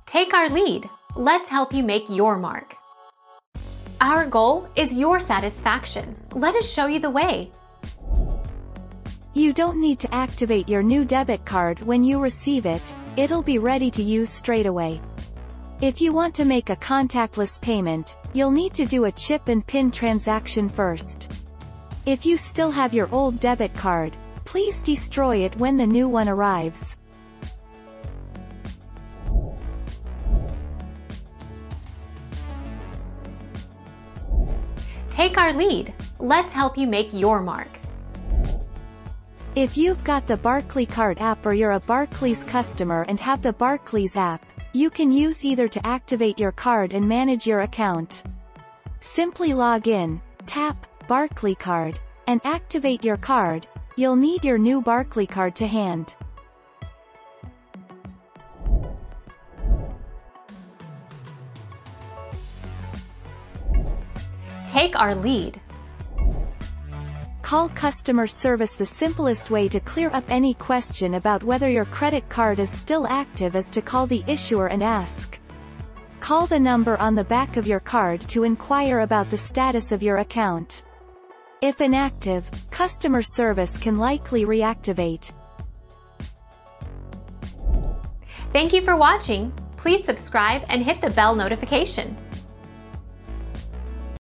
Take our lead. Let's help you make your mark. Our goal is your satisfaction. Let us show you the way. You don't need to activate your new debit card when you receive it. It'll be ready to use straight away. If you want to make a contactless payment, you'll need to do a chip and PIN transaction first. If you still have your old debit card, please destroy it when the new one arrives. Take our lead. Let's help you make your mark. If you've got the Barclays card app or you're a Barclays customer and have the Barclays app, you can use either to activate your card and manage your account. Simply log in, tap Barclays card, and activate your card. You'll need your new Barclays card to hand. Take our lead. Call customer service. The simplest way to clear up any question about whether your credit card is still active is to call the issuer and ask. Call the number on the back of your card to inquire about the status of your account. If inactive, customer service can likely reactivate. Thank you for watching. Please subscribe and hit the bell notification.